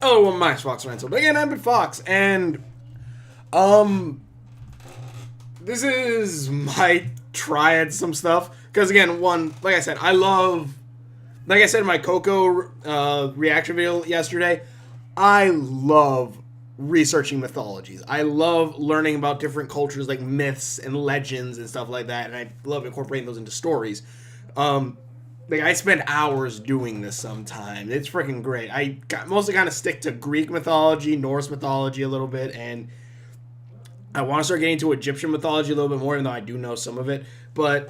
Oh, my Fox Rental. Again, I'm Fox, and this is my try at some stuff. Because again, like I said, like I said in my Coco reaction video yesterday, I love researching mythologies. I love learning about different cultures, like myths and legends and stuff like that, and I love incorporating those into stories. Like I spend hours doing this sometimes. It's freaking great. Mostly kind of stick to Greek mythology, Norse mythology a little bit, and I want to start getting into Egyptian mythology a little bit more, even though I do know some of it. But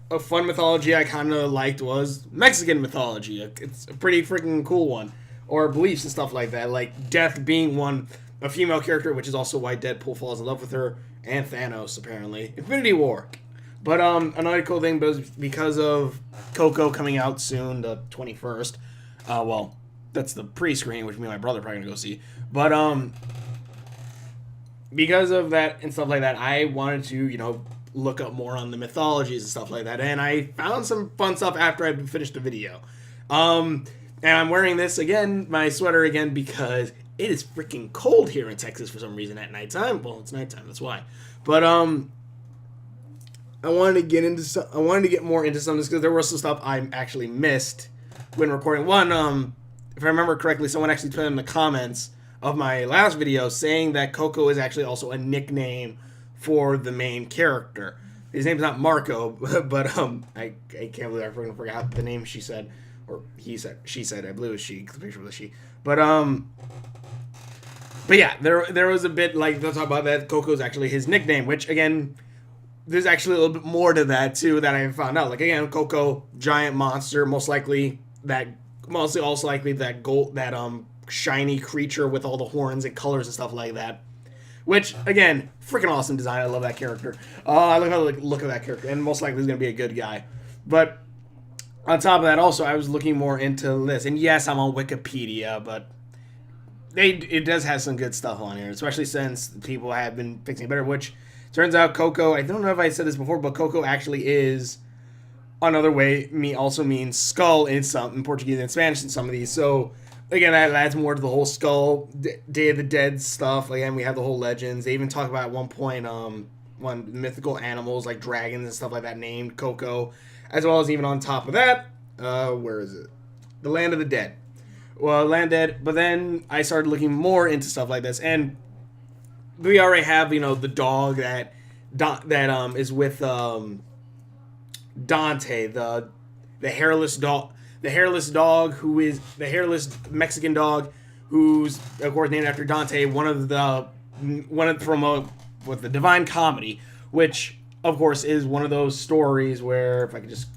a fun mythology I kind of liked was Mexican mythology. It's a pretty freaking cool one. Or beliefs and stuff like that, like Death being one, a female character, which is also why Deadpool falls in love with her, and Thanos, apparently. Infinity War. But another cool thing, because of Coco coming out soon, the 21st, well, that's the pre-screen, which me and my brother are probably going to go see. But because of that and stuff like that, I wanted to, look up more on the mythologies and stuff like that, and I found some fun stuff after I finished the video. And I'm wearing this again, my sweater again, because it is freaking cold here in Texas for some reason at nighttime. Well, it's nighttime, that's why. But I wanted to get more into some of this because there was some stuff I actually missed when recording. One, if I remember correctly, someone actually put in the comments of my last video saying that Coco is actually also a nickname for the main character. His name's not Marco, but I can't believe I freaking forgot the name she said. Or he said, she said, I believe it was she, the picture was a she. But yeah, there was a bit like, they'll talk about that Coco's actually his nickname, which again, there's actually a little bit more to that too that I found out. Like again, Coco, giant monster, also likely that gold, that shiny creature with all the horns and colors and stuff like that. Which again, freaking awesome design. I love that character. I love how the look of that character, and most likely he's gonna be a good guy. But on top of that, also, I was looking more into this. And yes, I'm on Wikipedia, but it does have some good stuff on here, especially since people have been fixing it better, which turns out Coco, I don't know if I said this before, but Coco actually is another way, also means skull in Portuguese and Spanish in some of these. So, again, that adds more to the whole skull, Day of the Dead stuff. Again, we have the whole legends. They even talk about at one point, mythical animals like dragons and stuff like that named Coco. As well as even on top of that, where is it? The Land of the Dead. Well, Land Dead, but then I started looking more into stuff like this, and we already have, the dog that is with Dante, the hairless dog who is the hairless Mexican dog, who's of course named after Dante, with the Divine Comedy, which of course is one of those stories where, if I could just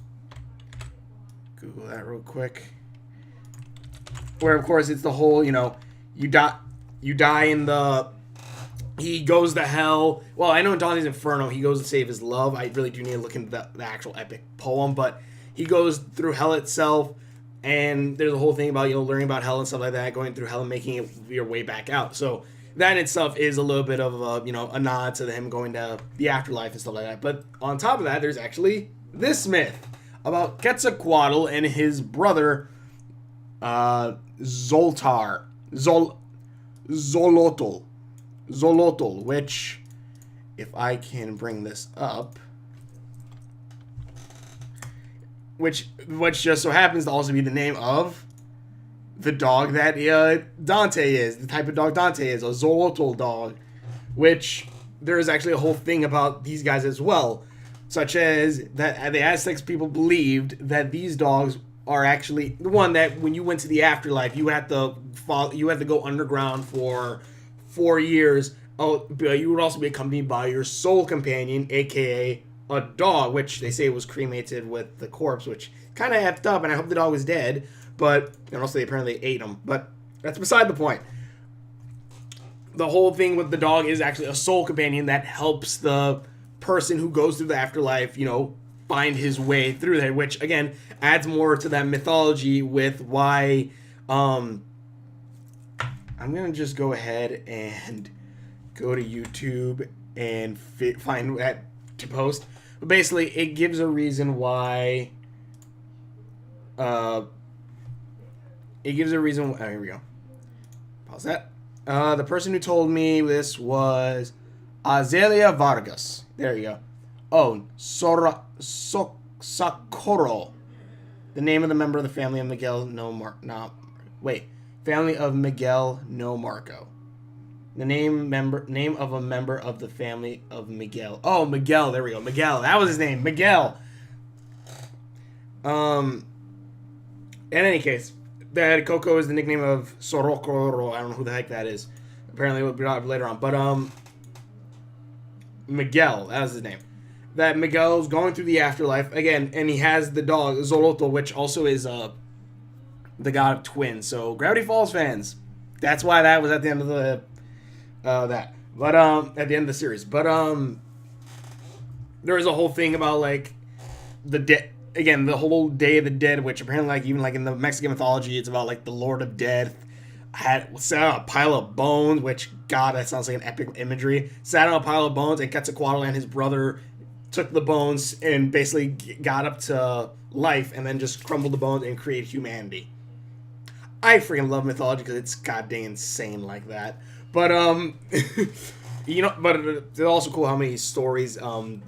Google that real quick, where of course it's the whole, you die in the, he goes to hell. Well, I know in Dante's Inferno he goes to save his love. I really do need to look into the actual epic poem, but he goes through hell itself, and there's a whole thing about, learning about hell and stuff like that, going through hell and making it your way back out. So that in itself is a little bit of a nod to him going to the afterlife and stuff like that. But on top of that, there's actually this myth about Quetzalcoatl and his brother Zolotl, which, if I can bring this up, which just so happens to also be the name of the dog that Dante is, the type of dog Dante is, a Zolotl dog, which there is actually a whole thing about these guys as well, such as that the Aztecs people believed that these dogs are actually the one that when you went to the afterlife, you had to go underground for 4 years. Oh, but you would also be accompanied by your soul companion, aka a dog, which they say was cremated with the corpse, which kind of effed up, and I hope the dog was dead. But, and also they apparently ate him. But that's beside the point. The whole thing with the dog is actually a soul companion that helps the person who goes through the afterlife, find his way through there, which, again, adds more to that mythology with why, I'm going to just go ahead and go to YouTube and find that to post. But basically, it gives a reason why, here we go. Pause that. The person who told me this was Azelia Vargas. There you go. Oh, Socorro. The name of the member of the family of Miguel family of Miguel no Marco. The name of a member of the family of Miguel. Oh, Miguel. There we go. Miguel. That was his name. Miguel. In any case, that Coco is the nickname of Sorocoro. I don't know who the heck that is. Apparently, we'll be out later on. But Miguel. That was his name. That Miguel's going through the afterlife again, and he has the dog Zolotl, which also is the god of twins. So Gravity Falls fans, that's why that was at the end of the that. But at the end of the series. But there is a whole thing about like the dead. Again, the whole Day of the Dead, which apparently, like even like in the Mexican mythology, it's about like the Lord of Death sat on a pile of bones. Which God, that sounds like an epic imagery. Sat on a pile of bones, and Quetzalcoatl and his brother took the bones and basically got up to life, and then just crumbled the bones and created humanity. I freaking love mythology because it's goddamn insane like that. But you know, but it's also cool how many stories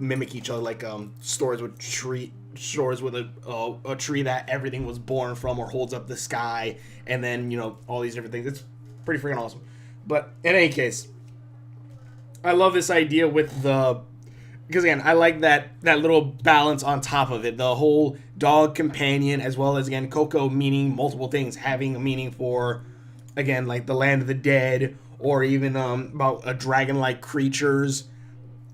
mimic each other, like stories with a tree that everything was born from or holds up the sky, and then, you know, all these different things. It's pretty freaking awesome. But in any case, I love this idea with because again, I like that little balance on top of it. The whole dog companion, as well as, again, Coco meaning multiple things, having a meaning for, again, like the land of the dead, or even about dragon-like creatures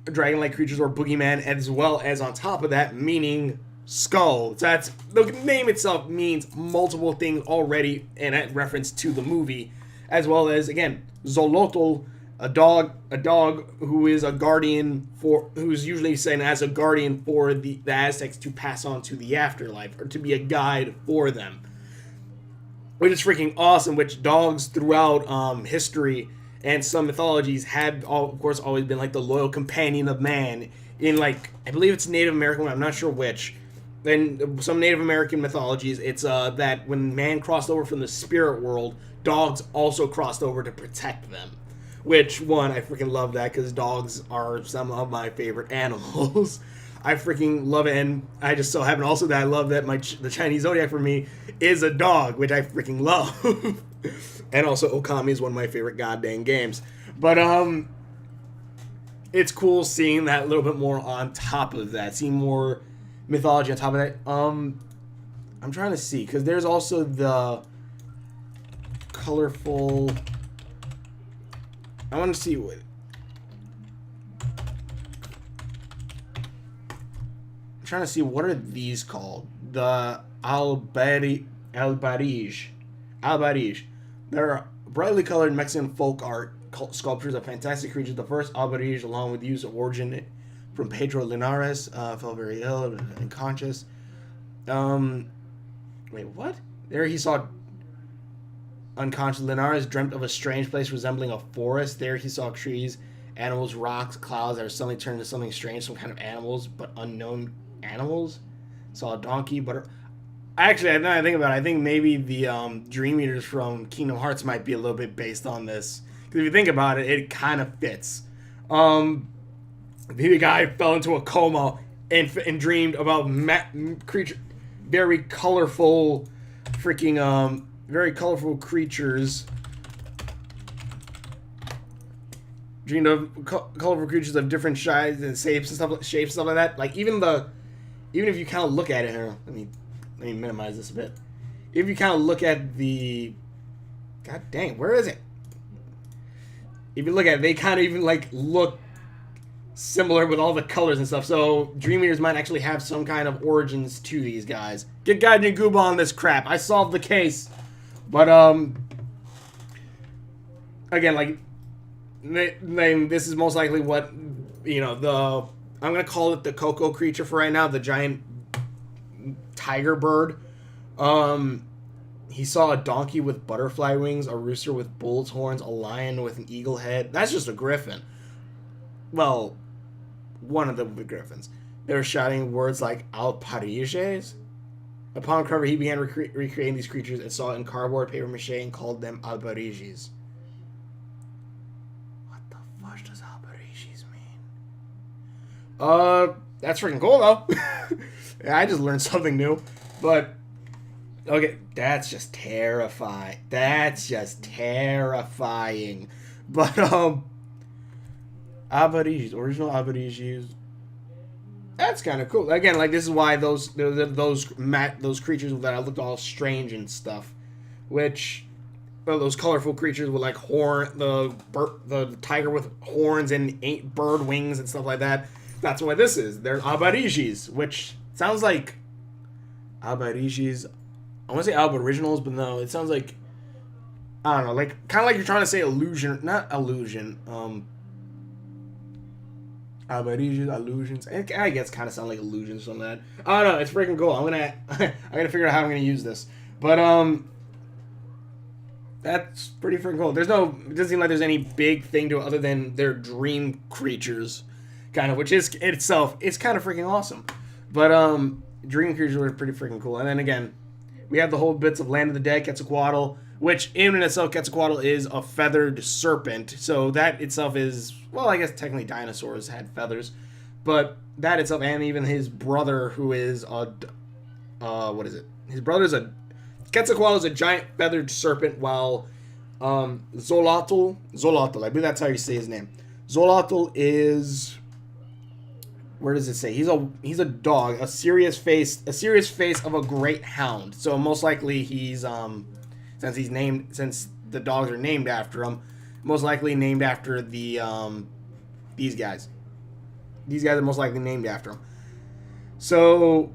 or boogeyman, as well as on top of that meaning skull. So that's the name itself means multiple things already, and at reference to the movie, as well as, again, Zolotl, a dog who is a guardian who's usually seen as a guardian for the Aztecs to pass on to the afterlife, or to be a guide for them, which is freaking awesome. Which dogs throughout history and some mythologies have, of course, always been like the loyal companion of man. In, like, I believe it's Native American, I'm not sure which. In some Native American mythologies, it's that when man crossed over from the spirit world, dogs also crossed over to protect them. Which, one, I freaking love that, because dogs are some of my favorite animals. I freaking love it, and I just so happen also that I love that the Chinese zodiac for me is a dog, which I freaking love. And also Okami is one of my favorite goddamn games. But it's cool seeing that a little bit more on top of that, seeing more mythology on top of that. I'm trying to see, because there's also the colorful. I want to see what. I'm trying to see what are these called. The Alebrijes. They're brightly colored Mexican folk art sculptures of fantastic creatures. The first Alebrije, along with use of origin from Pedro Linares, fell very ill and unconscious. Wait, what? There he saw unconscious. Linares dreamt of a strange place resembling a forest. There he saw trees, animals, rocks, clouds that are suddenly turned into something strange, some kind of animals, but unknown animals. Saw a donkey, but actually, now I think about it, I think maybe the Dream Eaters from Kingdom Hearts might be a little bit based on this. Because if you think about it, it kind of fits. The guy fell into a coma and dreamed about creature, very colorful creatures. Dreamed of colorful creatures of different shapes and stuff like that. Like even if you kind of look at it here, let me minimize this a bit. If you kind of look at the, god dang, where is it? If you look at it, they kind of even like look similar with all the colors and stuff. So Dream Eaters might actually have some kind of origins to these guys. Get Gaijin Gooba on this crap. I solved the case. But again, like this is most likely what, you know, I'm gonna call it the Coco creature for right now, the giant tiger bird. He saw a donkey with butterfly wings, a rooster with bull's horns, a lion with an eagle head. That's just a griffin. Well, one of the griffins. They were shouting words like Alebrijes. Upon recovery, he began recreating these creatures and saw it in cardboard, paper mache, and called them Alebrijes. much does Alebrijes mean? That's freaking cool, though. Yeah, I just learned something new. But, okay, that's just terrifying. That's just terrifying. But, Alebrijes, original Alebrijes. That's kind of cool. Again, like, this is why those creatures that looked all strange and stuff. Which, well, those colorful creatures with, like, the tiger with horns and 8 bird wings and stuff like that. That's what this is. They're Alebrijes, which sounds like Alebrijes. I want to say Aboriginals, but no, it sounds like, I don't know, like kind of like you're trying to say illusion, not illusion. Alebrijes, illusions. I guess kind of sound like illusions on that. I don't know. It's freaking cool. I gotta figure out how I'm gonna use this, but that's pretty freaking cool. It doesn't seem like there's any big thing to it other than they're dream creatures. Kind of, which is itself, it's kind of freaking awesome. But dream creatures were pretty freaking cool. And then again, we have the whole bits of Land of the Dead, Quetzalcoatl, which in and itself, Quetzalcoatl is a feathered serpent. So that itself is, well, I guess technically dinosaurs had feathers, but that itself, and even his brother, who is what is it? His brother's Quetzalcoatl is a giant feathered serpent, while Xolotl, I believe that's how you say his name. Xolotl is, where does it say? He's a dog, a serious face of a great hound. So most likely he's since the dogs are named after him, most likely named after the these guys. These guys are most likely named after him. So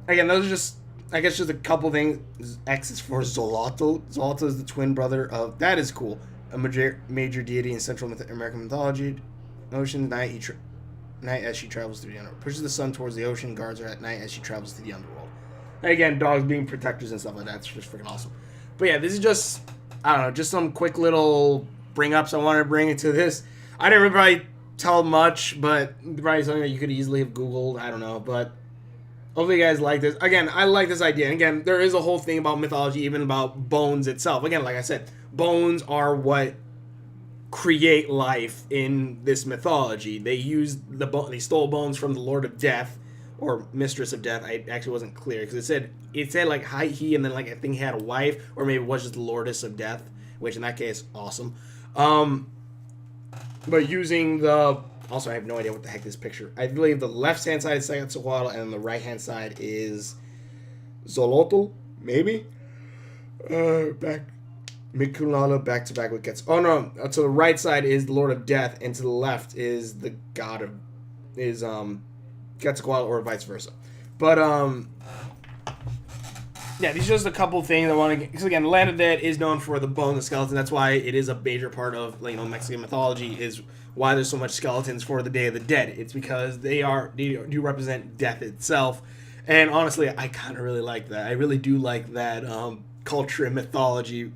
again, those are just, I guess, just a couple things. X is for Xolotl. Xolotl is the twin brother of, that is cool, a major deity in Central American mythology. Ocean night as she travels through the underworld. Pushes the sun towards the ocean, guards her at night as she travels through the underworld. And again, dogs being protectors and stuff like that. It's just freaking awesome. But yeah, this is just, I don't know, just some quick little bring-ups I wanted to bring into this. I didn't really tell much, but probably something that you could easily have Googled. I don't know, but hopefully you guys like this. Again, I like this idea. And again, there is a whole thing about mythology, even about bones itself. Again, like I said, bones are what create life in this mythology. They used they stole bones from the Lord of Death, or Mistress of Death. I actually wasn't clear because it said like he, and then like I think he had a wife, or maybe it was just the Lordess of Death, which in that case, awesome. But using also I have no idea what the heck this picture. I believe the left hand side is Quetzalcoatl and the right hand side is Xolotl, maybe. Back to back with Quetzalcoatl. Oh no, to the right side is the Lord of Death, and to the left is the god of Quetzalcoatl, or vice versa. But yeah, these are just a couple things I want to get, because again, Land of the Dead is known for the bone and skeleton. That's why it is a major part of, you know, Mexican mythology, is why there's so much skeletons for the Day of the Dead. It's because they do represent death itself. And honestly, I kind of really like that. I really do like that culture and mythology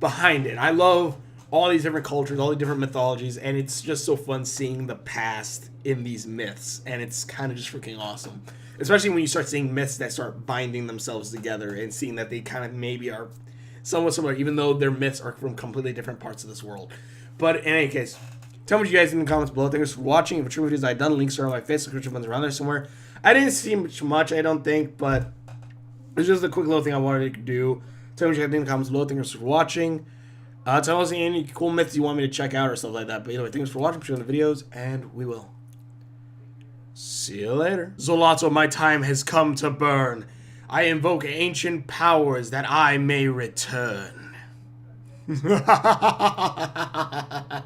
behind it. I love all these different cultures, all the different mythologies, and it's just so fun seeing the past in these myths, and it's kind of just freaking awesome. Especially when you start seeing myths that start binding themselves together and seeing that they kind of maybe are somewhat similar, even though their myths are from completely different parts of this world. But in any case, tell me what you guys think in the comments below. Thanks for watching. If true videos I've done, links are on my Facebook, which one's around there somewhere. I didn't see much, I don't think, but it's just a quick little thing I wanted to do. Tell me what you guys think in the comments below. Thanks for watching. Tell us any cool myths you want me to check out or stuff like that. But either way, thanks for watching, for the videos, and we will see you later. Xolotl, my time has come to burn. I invoke ancient powers that I may return.